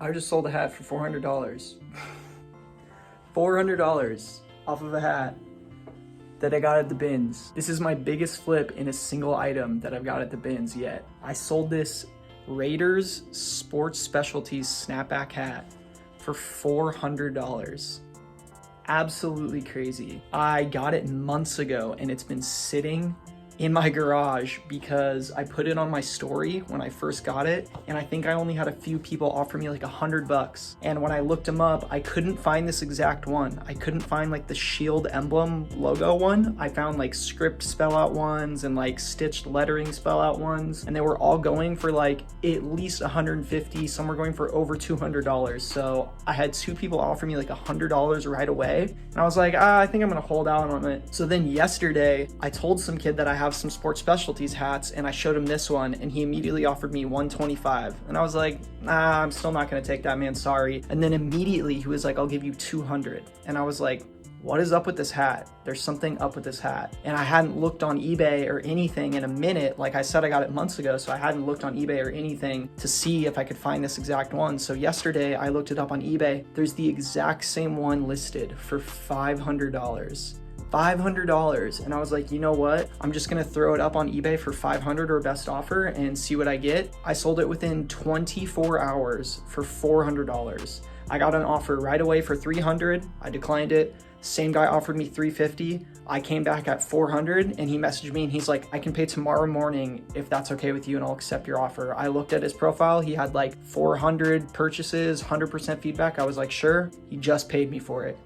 I just sold a hat for $400. $400 off of a hat that I got at the bins. This is my biggest flip in a single item that I've got at the bins yet. I sold this Raiders Sports Specialties snapback hat for $400. Absolutely crazy. I got it months ago and it's been sitting in my garage because I put it on my story when I first got it, and I think I only had a few people offer me like $100. And when I looked them up, I couldn't find this exact one. I couldn't find like the shield emblem logo one. I found like script spell out ones and like stitched lettering spell out ones, and they were all going for like at least $150. Some were going for over $200. So I had two people offer me like $100 right away, and I was like, I think I'm gonna hold out on it. So then yesterday, I told some kid that I have some Sports Specialties hats, and I showed him this one, and he immediately offered me $125, and I was like, nah, I'm still not gonna take that, man, sorry. And then immediately he was like, I'll give you $200, and I was like, what is up with this hat? There's something up with this hat. And I hadn't looked on eBay or anything in a minute. Like I said, I got it months ago, so I hadn't looked on eBay or anything to see if I could find this exact one. So yesterday I looked it up on eBay. There's the exact same one listed for $500. $500. And I was like, you know what? I'm just gonna throw it up on eBay for $500 or best offer and see what I get. I sold it within 24 hours for $400. I got an offer right away for $300. I declined it. Same guy offered me $350. I came back at $400, and he messaged me and he's like, I can pay tomorrow morning if that's okay with you, and I'll accept your offer. I looked at his profile. He had like 400 purchases, 100% feedback. I was like, sure. He just paid me for it.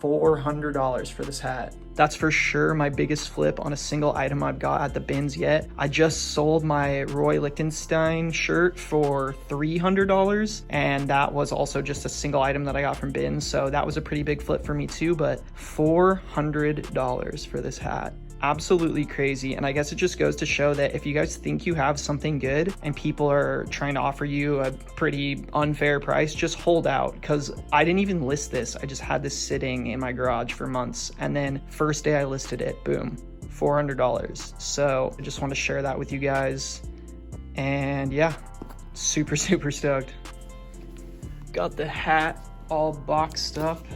$400 for this hat. That's for sure my biggest flip on a single item I've got at the bins yet. I just sold my Roy Lichtenstein shirt for $300, and that was also just a single item that I got from bins, so that was a pretty big flip for me too. But $400 for this hat. Absolutely crazy. And I guess it just goes to show that if you guys think you have something good and people are trying to offer you a pretty unfair price, just hold out, because I didn't even list this. I just had this sitting in my garage for months, and then first day I listed it, boom, $400. So I just want to share that with you guys. And yeah, super stoked. Got the hat all boxed up.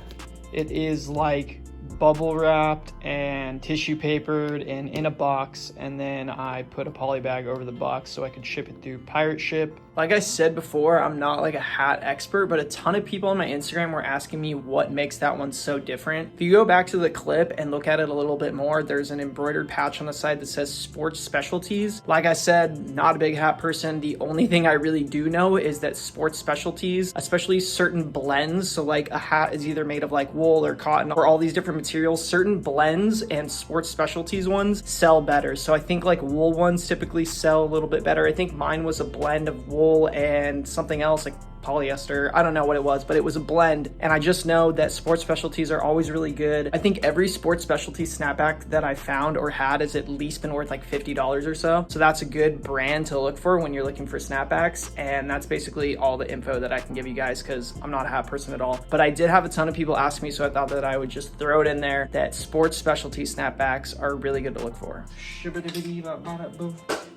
It is like bubble wrapped and tissue papered and in a box, and then I put a poly bag over the box so I could ship it through pirate ship. Like I said before, I'm not like a hat expert, but a ton of people on my Instagram were asking me what makes that one so different. If you go back to the clip and look at it a little bit more, there's an embroidered patch on the side that says Sports Specialties. Like I said, not a big hat person. The only thing I really do know is that Sports Specialties, especially certain blends, so like a hat is either made of like wool or cotton or all these different materials, certain blends and Sports Specialties ones sell better. So I think like wool ones typically sell a little bit better. I think mine was a blend of wool and something else like polyester. I don't know what it was, but it was a blend. And I just know that Sports Specialties are always really good. I think every Sports Specialties snapback that I found or had has at least been worth like $50 or so. So that's a good brand to look for when you're looking for snapbacks. And that's basically all the info that I can give you guys, because I'm not a hat person at all. But I did have a ton of people ask me, so I thought that I would just throw it in there that Sports Specialties snapbacks are really good to look for.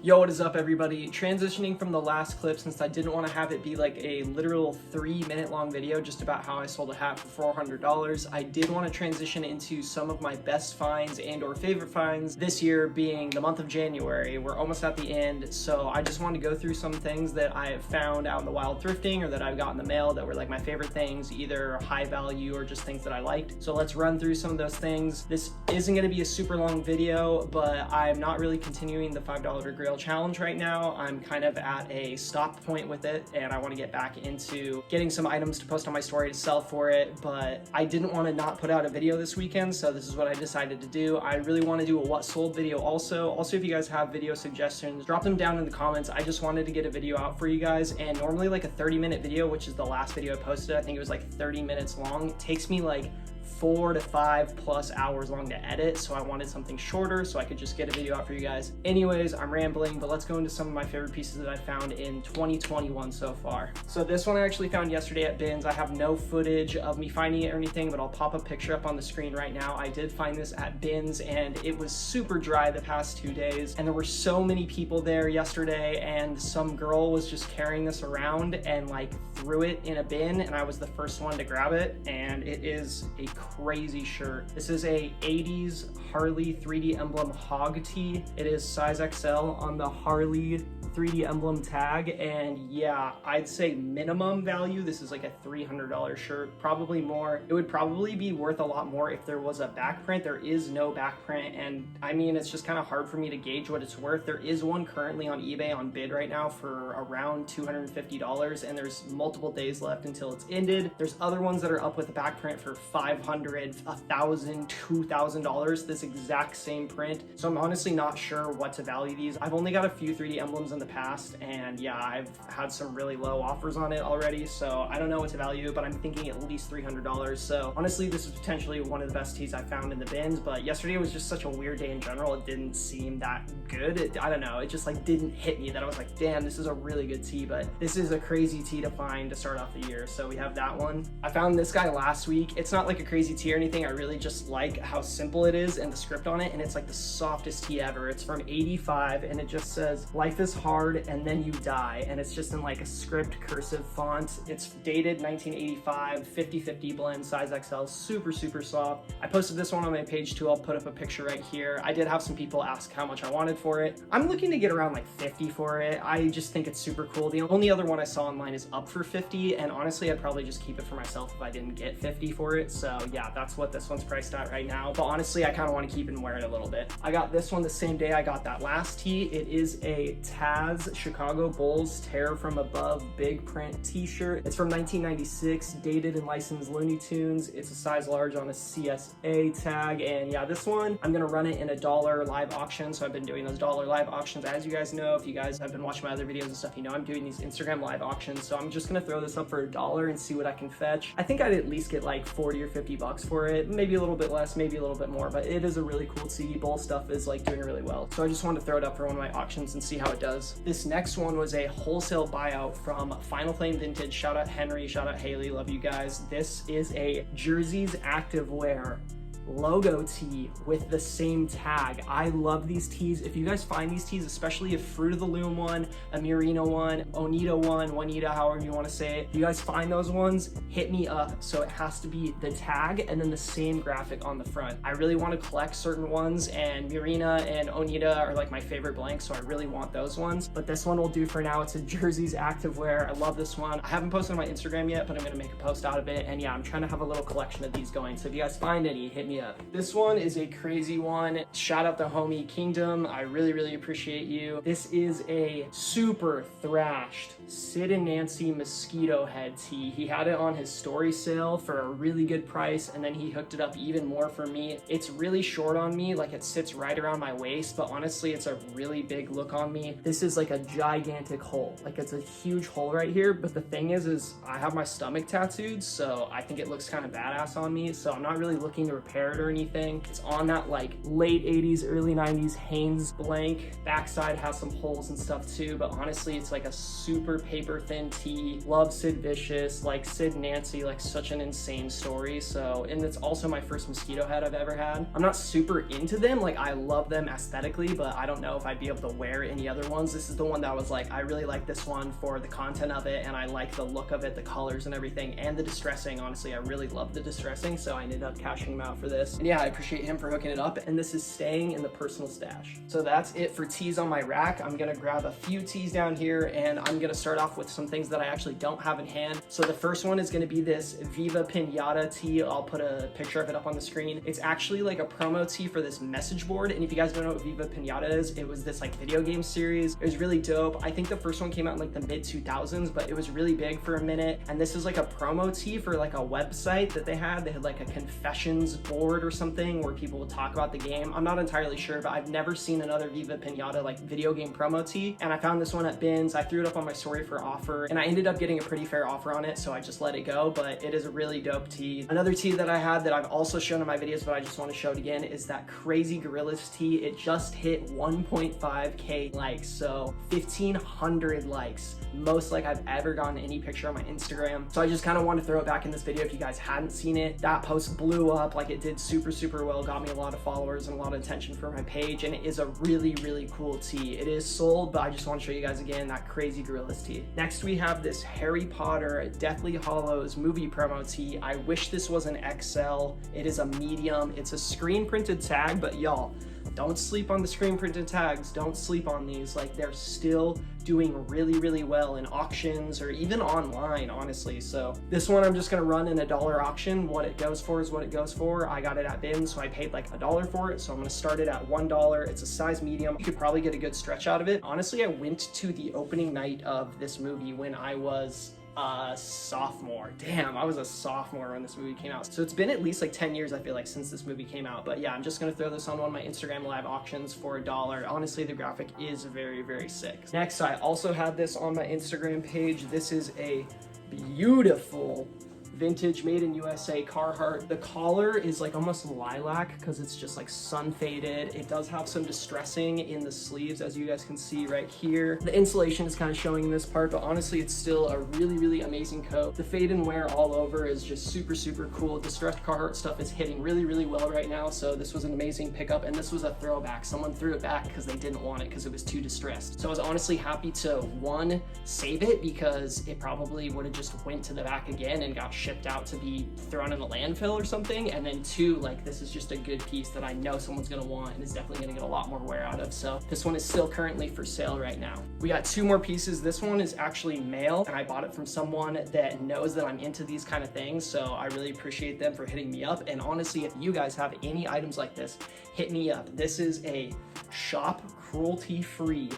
Yo, what is up, everybody? Transitioning from the last clip, since I didn't want to have it be like a literal 3-minute long video just about how I sold a hat for $400, I did want to transition into some of my best finds and or favorite finds this year, being the month of January. We're almost at the end, so I just wanted to go through some things that I have found out in the wild thrifting or that I've got in the mail that were like my favorite things, either high value or just things that I liked. So let's run through some of those things. This isn't going to be a super long video, but I'm not really continuing the $5 grill challenge right now. I'm kind of at a stop point with it, and I want to get back into getting some items to post on my story to sell for it, but I didn't want to not put out a video this weekend, so this is what I decided to do. I really want to do a what sold video also. Also, if you guys have video suggestions, drop them down in the comments. I just wanted to get a video out for you guys, and normally like a 30-minute video, which is the last video I posted, I think it was like 30 minutes long. It takes me like 4 to 5 plus hours long to edit, so I wanted something shorter so I could just get a video out for you guys. Anyways, I'm rambling, but let's go into some of my favorite pieces that I found in 2021 so far. So this one I actually found yesterday at bins. I have no footage of me finding it or anything, but I'll pop a picture up on the screen right now. I did find this at bins, and it was super dry the past 2 days, and there were so many people there yesterday, and some girl was just carrying this around and like threw it in a bin and I was the first one to grab it, and it is a crazy shirt. This is a 80s Harley 3D emblem hog tee. It is size XL on the Harley 3D emblem tag, and yeah, I'd say minimum value, this is like a $300 shirt, probably more. It would probably be worth a lot more if there was a back print. There is no back print, and I mean, it's just kind of hard for me to gauge what it's worth. There is one currently on eBay on bid right now for around $250, and there's multiple days left until it's ended. There's other ones that are up with a back print for $500, $1,000, $2,000, this exact same print. So I'm honestly not sure what to value these. I've only got a few 3D emblems in the past, and yeah, I've had some really low offers on it already, so I don't know what to value, but I'm thinking at least $300. So honestly, this is potentially one of the best tees I found in the bins, but yesterday was just such a weird day in general. It didn't seem that good. I don't know, it just like didn't hit me that I was like, damn, this is a really good tee, but this is a crazy tee to find to start off the year. So we have that one. I found this guy last week. It's not like a crazy tee or anything. I really just like how simple it is and the script on it, and it's like the softest tee ever. It's from 85, and it just says, life is hard and then you die, and it's just in like a script cursive font. It's dated 1985, 50-50 blend, size XL, super soft. I posted this one on my page too. I'll put up a picture right here. I did have some people ask how much I wanted for it. I'm looking to get around like 50 for it. I just think it's super cool. The only other one I saw online is up for 50, and honestly, I'd probably just keep it for myself if I didn't get 50 for it. So yeah, that's what this one's priced at right now. But honestly, I kind of want to keep it and wear it a little bit. I got this one the same day I got that last tee. It is a Taz Chicago Bulls Tear From Above big print t-shirt. It's from 1996, dated and licensed Looney Tunes. It's a size large on a CSA tag, and yeah, this one, I'm gonna run it in a dollar live auction. So I've been doing those dollar live auctions. As you guys know, if you guys have been watching my other videos and stuff, you know I'm doing these Instagram live auctions. So I'm just gonna throw this up for $1 and see what I can fetch. I think I'd at least get like 40 or 50 bucks for it, maybe a little bit less, maybe a little bit more, but it is a really cool tee. Bull stuff is like doing really well. So I just wanted to throw it up for one of my auctions and see how it does. This next one was a wholesale buyout from Final Flame Vintage. Shout out Henry, shout out Haley, love you guys. This is a Jerseys Activewear logo tee with the same tag. I love these tees. If you guys find these tees, especially a Fruit of the Loom one, a Murino one, Onita one, Juanita, however you want to say it, if you guys find those ones, hit me up. So it has to be the tag and then the same graphic on the front. I really want to collect certain ones, and Murina and Onita are like my favorite blanks, so I really want those ones. But this one will do for now. It's a Jerseys Activewear. I love this one. I haven't posted on my Instagram yet, but I'm going to make a post out of it. And yeah, I'm trying to have a little collection of these going. So if you guys find any, hit me up. This one is a crazy one. Shout out the homie Kingdom. I really appreciate you. This is a super thrashed Sid and Nancy mosquito head tee. He had it on his story sale for a really good price, and then he hooked it up even more for me. It's really short on me, like it sits right around my waist, but honestly, it's a really big look on me. This is like a gigantic hole. Like it's a huge hole right here, but the thing is I have my stomach tattooed, so I think it looks kind of badass on me, so I'm not really looking to repair it or anything. It's on that like late 80s, early 90s Hanes blank. Backside has some holes and stuff too, but honestly, it's like a super paper thin tee. Love Sid Vicious, like Sid Nancy, like such an insane story. So, and it's also my first mosquito head I've ever had. I'm not super into them, like I love them aesthetically, but I don't know if I'd be able to wear any other ones. This is the one that was like, I really like this one for the content of it, and I like the look of it, the colors and everything, and the distressing. Honestly, I really love the distressing, so I ended up cashing him out for this. And yeah, I appreciate him for hooking it up, and this is staying in the personal stash. So that's it for tees on my rack. I'm gonna grab a few tees down here, and I'm gonna start off with some things that I actually don't have in hand. So the first one is gonna be this Viva Pinata tee. I'll put a picture of it up on the screen. It's actually like a promo tee for this message board, and if you guys don't know what Viva Pinata is, it was this like video game series. It was really dope. I think the first one came out in like the mid 2000s, but it was really big for a minute, and this is like a promo tee for like a website that they had. They had like a confessions board or something where people would talk about the game. I'm not entirely sure, but I've never seen another Viva Pinata like video game promo tee, and I found this one at Bins. I threw it up on my story for offer, and I ended up getting a pretty fair offer on it, so I just let it go, but it is a really dope tee. Another tee that I had that I've also shown in my videos, but I just want to show it again, is that Crazy Gorillas tee. It just hit 1.5k likes, so 1,500 likes, most like I've ever gotten any picture on my Instagram. So I just kind of want to throw it back in this video if you guys hadn't seen it. That post blew up like it did did super, super well, got me a lot of followers and a lot of attention for my page, and it is a really, really cool tee. It is sold, but I just want to show you guys again that crazy Gorillas tee. Next, we have this Harry Potter Deathly Hallows movie promo tee. I wish this was an XL. It is a medium. It's a screen printed tag, but y'all, don't sleep on the screen printed tags. Don't sleep on these. Like, they're still doing really, really well in auctions or even online, honestly. So this one I'm just gonna run in a dollar auction. What it goes for is what it goes for. I got it at bin, so I paid like $1 for it. So I'm gonna start it at $1. It's a size medium. You could probably get a good stretch out of it. Honestly, I went to the opening night of this movie when I was a sophomore. Damn, I was a sophomore when this movie came out. So it's been at least like 10 years, I feel like, since this movie came out. But yeah, I'm just gonna throw this on one of my Instagram live auctions for $1. Honestly, the graphic is very, very sick. Next, I also have this on my Instagram page. This is a beautiful vintage made in USA Carhartt. The collar is like almost lilac because it's just like sun faded. It does have some distressing in the sleeves, as you guys can see right here. The insulation is kind of showing in this part, but honestly it's still a really, really amazing coat. The fade and wear all over is just super, super cool. Distressed Carhartt stuff is hitting really, really well right now, so this was an amazing pickup, and this was a throwback. Someone threw it back because they didn't want it because it was too distressed. So I was honestly happy to, one, save it because it probably would have just went to the back again and got shipped out to be thrown in a landfill or something, and then two, like, this is just a good piece that I know someone's gonna want and is definitely gonna get a lot more wear out of. So this one is still currently for sale right now. We got two more pieces. This one is actually male, and I bought it from someone that knows that I'm into these kind of things, so I really appreciate them for hitting me up. And honestly, if you guys have any items like this, hit me up. This is a shop cruelty-free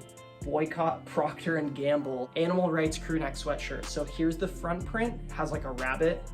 Boycott Procter & Gamble animal rights crew neck sweatshirt. So here's the front print, has like a rabbit,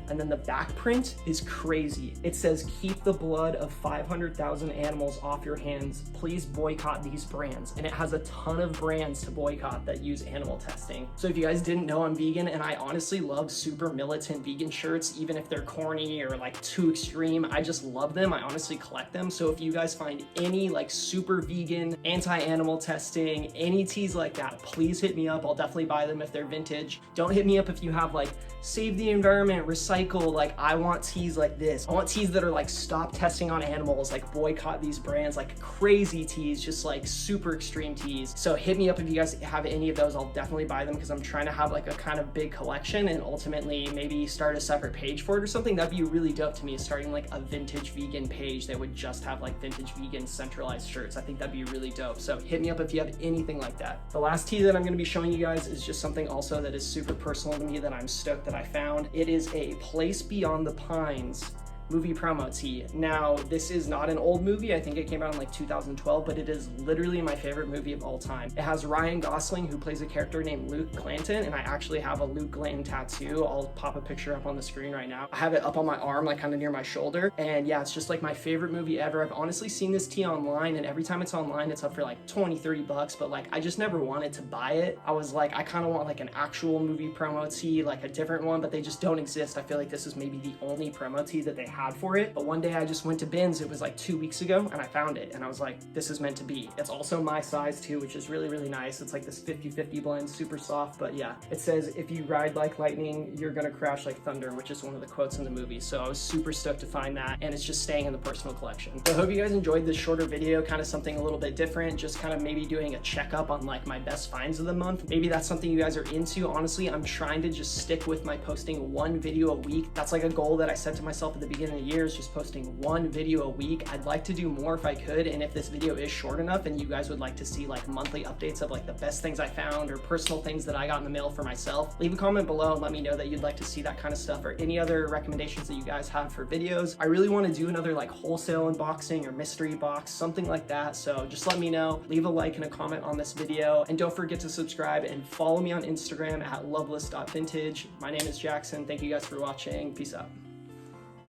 and then the back print is crazy. It says, keep the blood of 500,000 animals off your hands. Please boycott these brands. And it has a ton of brands to boycott that use animal testing. So if you guys didn't know, I'm vegan, and I honestly love super militant vegan shirts, even if they're corny or like too extreme. I just love them. I honestly collect them. So if you guys find any like super vegan, anti-animal testing, any tees like that, please hit me up. I'll definitely buy them if they're vintage. Don't hit me up if you have like save the environment, recycle. Like, I want tees like this. I want tees that are like stop testing on animals, like boycott these brands, like crazy tees, just like super extreme tees. So hit me up if you guys have any of those. I'll definitely buy them because I'm trying to have like a kind of big collection and ultimately maybe start a separate page for it or something. That'd be really dope to me, starting like a vintage vegan page that would just have like vintage vegan centralized shirts. I think that'd be really dope. So hit me up if you have anything like that. The last tee that I'm going to be showing you guys is just something also that is super personal to me that I'm stoked that I found. It is a Place Beyond the Pines movie promo tee. Now, this is not an old movie. I think it came out in like 2012, but it is literally my favorite movie of all time. It has Ryan Gosling, who plays a character named Luke Glanton, and I actually have a Luke Glanton tattoo. I'll pop a picture up on the screen right now. I have it up on my arm, like kind of near my shoulder, and yeah, it's just like my favorite movie ever. I've honestly seen this tee online, and every time it's online, it's up for like 20-30 bucks, but like I just never wanted to buy it. I was like, I kind of want like an actual movie promo tee, like a different one, but they just don't exist. I feel like this is maybe the only promo tee that they had for it. But one day I just went to bins, it was like 2 weeks ago, and I found it, and I was like, this is meant to be. It's also my size too, which is really, really nice. It's like this 50-50 blend, super soft, but yeah. It says, if you ride like lightning, you're gonna crash like thunder, which is one of the quotes in the movie. So I was super stoked to find that, and it's just staying in the personal collection. So I hope you guys enjoyed this shorter video, kind of something a little bit different, just kind of maybe doing a checkup on like my best finds of the month. Maybe that's something you guys are into. Honestly, I'm trying to just stick with my posting one video a week. That's like a goal that I set to myself at the beginning of the year, is just posting one video a week. I'd like to do more if I could, and if this video is short enough and you guys would like to see like monthly updates of like the best things I found or personal things that I got in the mail for myself, leave a comment below and let me know that you'd like to see that kind of stuff, or any other recommendations that you guys have for videos. I really want to do another like wholesale unboxing or mystery box, something like that. So just let me know, leave a like and a comment on this video, and don't forget to subscribe and follow me on Instagram at loveless.vintage. My name is Jackson. Thank you guys for watching. Peace out.